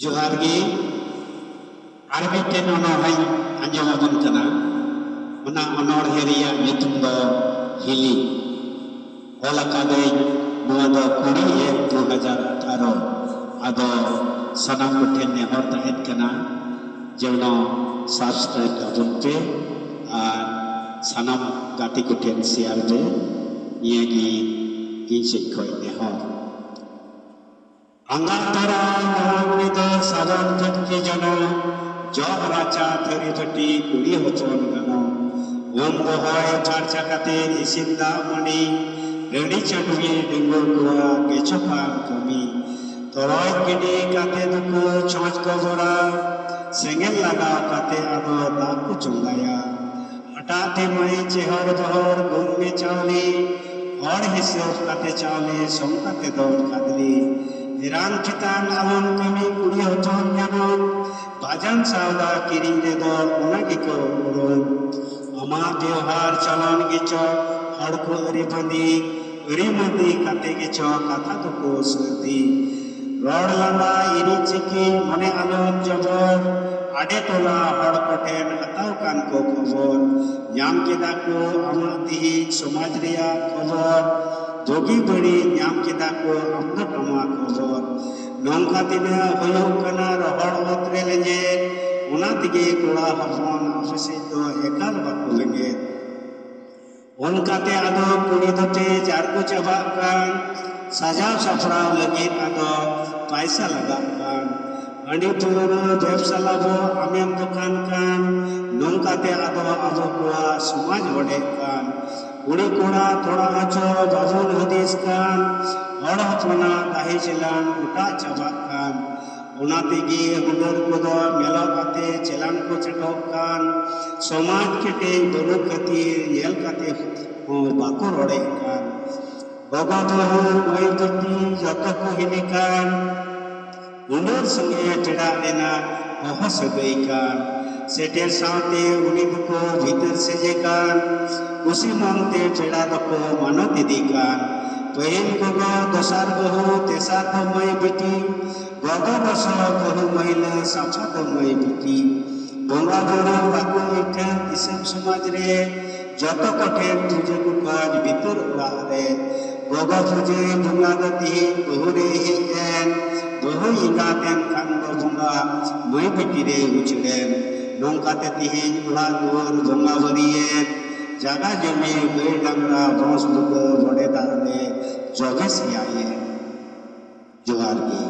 जोहार गे आर मिट्टेन अनोढ़ाई आंजमाबन कना ओना अनोढ़े रिया नितुम दो हिली ऑल अकादै नोआ दो 20/1/2018 आदो सनाम कोठेन नेहर तहेन कना जेवनो सब्सक्राइब अबन पे आर सनाम गाती कोठेन शेयर पे नियागी इन सेज खय नेहर आंगा तारा नामिदो साजान थक्की जनो जग राचा थरी थटी कुड़ी हचन गनो ओम बहय चारचा काते इसिंदा मणि रेडी चटुए डिंगो कुआ केचपान कमी तोरय गिडी काते दुको छाछ को जोड़ा सेंगेल लगा काते आदो दाग को चुंगाया हटाते मई चेहर बहर गुम में चावली और हिसाब काते चावले सोम काते दौड़ खादली निरान चितान आलम कमी कुड़ी हचन जानो बाजान सावदा किरिंग दे दो उनागी को उड़न अमा देवहार चलन गिचो हड़ को अरी मंदी काते गिचो कथा तो को सर्दी रोड लांदा इरी चिकी मने आलम जबर आडे टोला हड़ कोठेन हताव कान को खबर ᱧᱟᱢ केदा को अमा तिही समाज रिया खबर जोगी बड़ी ᱧᱟᱢ केदा को अमदा टमा खबर नौका तिना होयोग कना रहड़ ओतरे लेजे ओना तिगे कोड़ा हपन आपसे तो एकाल बाको लेगे ओनकाते आदो कुड़ी दोटे जार को चाबा कान साजाव सफराव लगे आदो पैसा लगा कान अंडी पुरो व्यवसालाबो आमेम दुकान कान नौकाते आदो आदो कोआ समाज वडे कान कुड़ी कोड़ा थोड़ा आचो बाबुल हदीस कान हड़ हपना ताही चलान उटा चाबा कान ओना तेगी हुडर कोदो मेलो काते चलान को चटो कान समाज केटे बरु खातिर येल काते बाको रोड़े कान बाबा बहू मई बती जतो को हिनी कान उनर संगे टेड़ा लेना ओह सगई कान सेटेर सावते उनी को भीतर से जे कान उसी मांगते टेड़ा दको मानत इदी कान पहिल गोगो दसार बहू तेसार तो मई बेटी गोगो बसो बहू महिला साफा तो मई बेटी बोंगा बोरो बाको मिठन इसेम समाज रे जतो कोठे तुझे को काज भीतर उड़ा रे गोगो तुझे बोंगा गति बहू रे हिन बहू इंगातेन कांदो बोंगा मई बेटी रे उचड़ेन नौकाते तिहिन उड़ा दुआर बोंगा बरिए जागा जमी गई डंगरा बंस दुको बड़े दारने जोगे सियाए जोहार की।